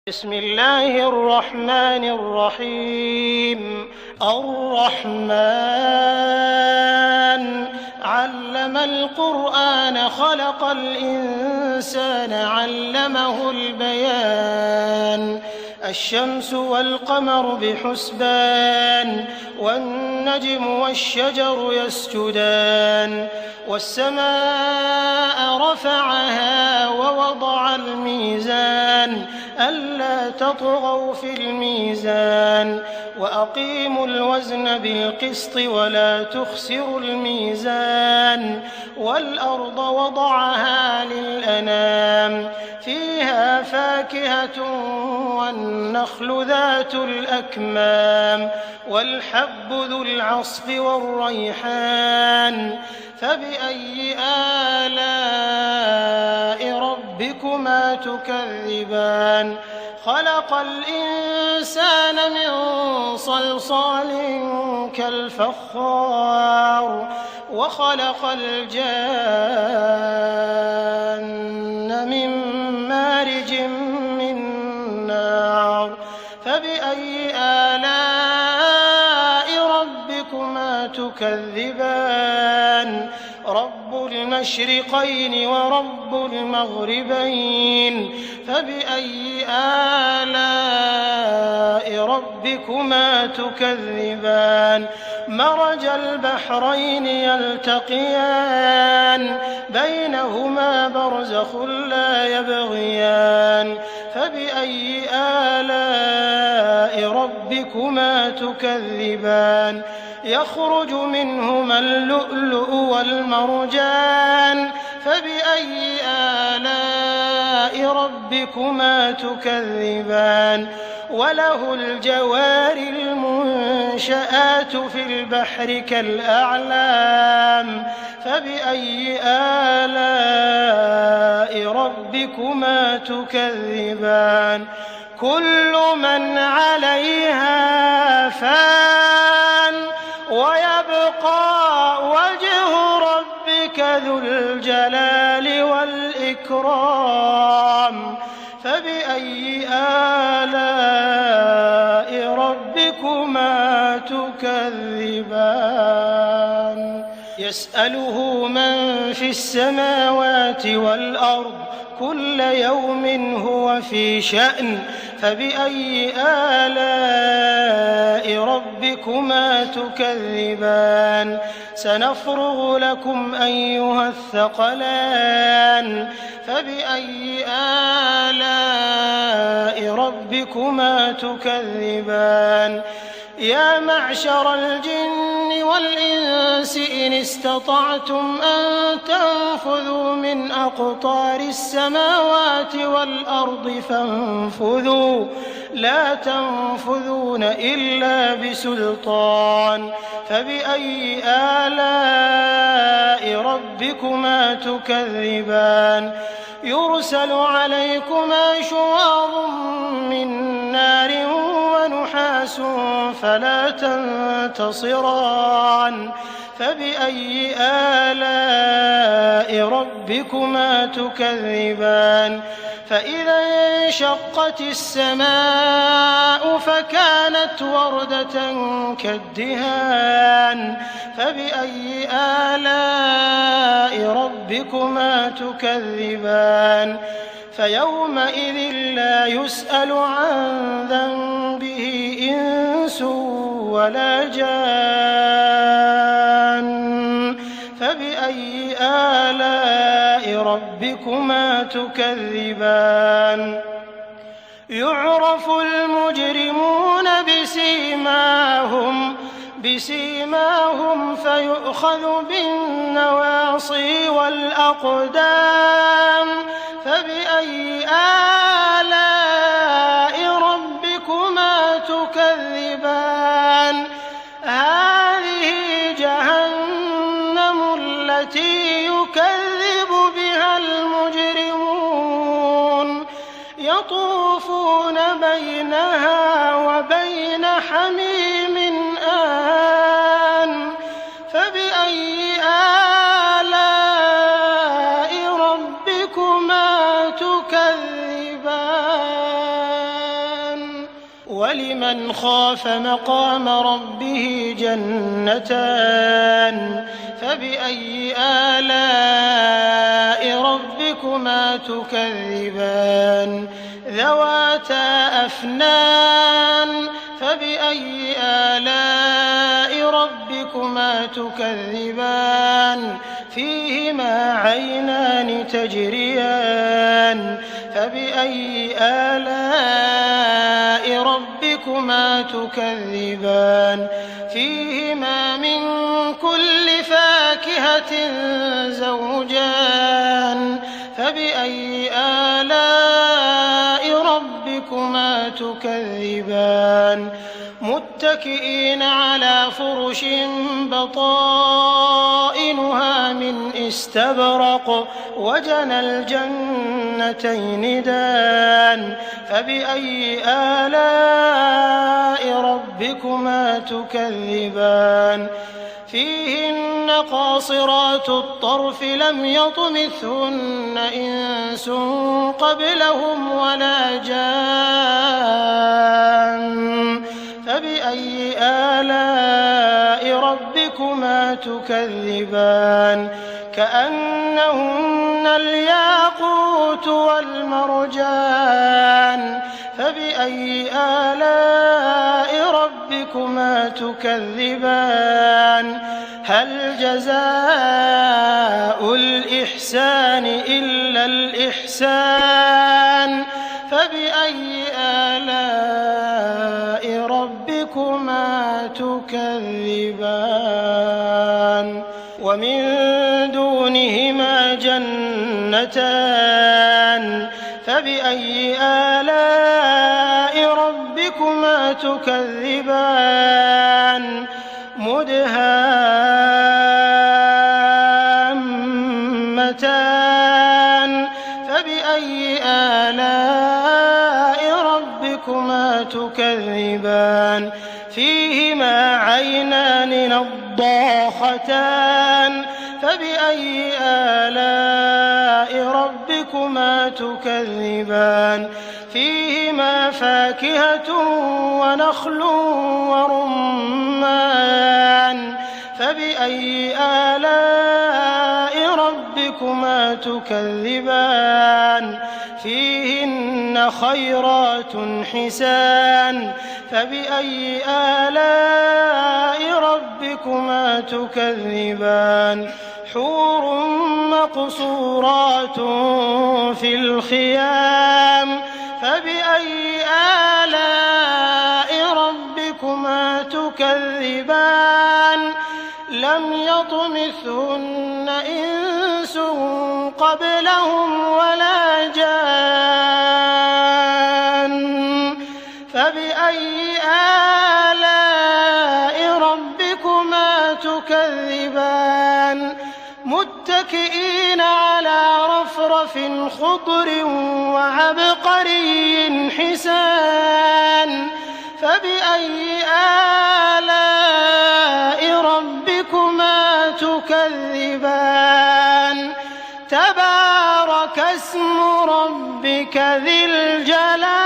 بسم الله الرحمن الرحيم. الرحمن علم القرآن خلق الإنسان علمه البيان. الشمس والقمر بحسبان والنجم والشجر يسجدان والسماء رفعها ووضع الميزان ألا تطغوا في الميزان وأقيموا الوزن بالقسط ولا تخسروا الميزان والأرض وضعها للأنام فيها فاكهة والنخل ذات الأكمام والحب ذو العصف والريحان فبأي آلاء ربكما تكذبان. خلق الإنسان من صلصال كالفخار وخلق الجان من مارج من نار فبأي آلاء ربكما تكذبان. رب المشرقين ورب المغربين فبأي آلاء ربكما تكذبان. مرج البحرين يلتقيان بينهما برزخ لا يبغيان فبأي آلاء ربكما تكذبان. يخرج منهما اللؤلؤ والمرجان فبأي آلاء ربكما تكذبان. وله الجوار المنشآت في البحر كالأعلام فبأي آلاء ربكما تكذبان. كل من عليها فان ويبقى وجه ربك ذو الجلال والإكرام فبأي آلاء ربكما تكذبان. يسأله من في السماوات والأرض كل يوم هو في شأن فبأي آلاء ربكما تكذبان. سنفرغ لكم أيها الثقلان فبأي آلاء ربكما تكذبان. يا معشر الجن والإنس إن استطعتم أن تنفذوا من أقطار السماوات والأرض فانفذوا لا تنفذون إلا بسلطان فبأي آلاء ربكما تكذبان. يرسل عليكما شواظ من نار ونحاس فلا تنتصران فبأي آلاء ربكما تكذبان. فإذا انشقت السماء فكانت وردة كالدهان فبأي آلاء ربكما تكذبان. فيومئذ لا يسأل عن ذنبه إنس ولا جان فبأي آلاء ربكما تكذبان. يعرف المجرمون بسيماهم فيؤخذ بالنواصي والأقدام فبأي آلاء ربكما تكذبان. هذه جهنم التي يكذب بها المجرمون يطوفون بينها وبين حميم آن فبأي آلاء ربكما تكذبان. ولمن خاف مقام ربه جنتان فبأي آلاء ربكما تكذبان ذواتا أفنان فبأي آلاء ربكما تكذبان فيهما عينان تجريان فبأي آلاء ربكما تكذبان فيهما من كل فاكهة زوجان فبأي آلاء ربكما تكذبان متكئين على فرش بطائنها من استبرق وجنى الجنتين دان فبأي آلاء ربكما تكذبان فيهن قاصرات الطرف لم يطمثهن إنس قبلهم ولا جان فبأي آلاء ربكما تكذبان كأنهن الياقوت والمرجان فبأي آلاء ربكما تكذبان هل جزاء الإحسان إلا الإحسان فبأي آلاء ربكما تكذبان ومن دونهما جنتان فبأي آلاء ربكما تكذبان مدهامتان فبأي آلاء ربكما تكذبان فيهما عينان نضاختان فبأي آلاء ربكما تكذبان فيهما فاكهة ونخل ورمان فبأي آلاء ربكما تكذبان فيهن خيرات حسان فبأي آلاء ربكما تكذبان حور مقصورات في الخيام فبأي آلاء ربكما تكذبان لم يطمثهن إنس قبلهم ولا جان فبأي آلاء ربكما تكذبان متكئين على رفرف خضر وعبقري حسان فبأي آلاء ربكما تكذبان تبارك اسم ربك ذي الجلال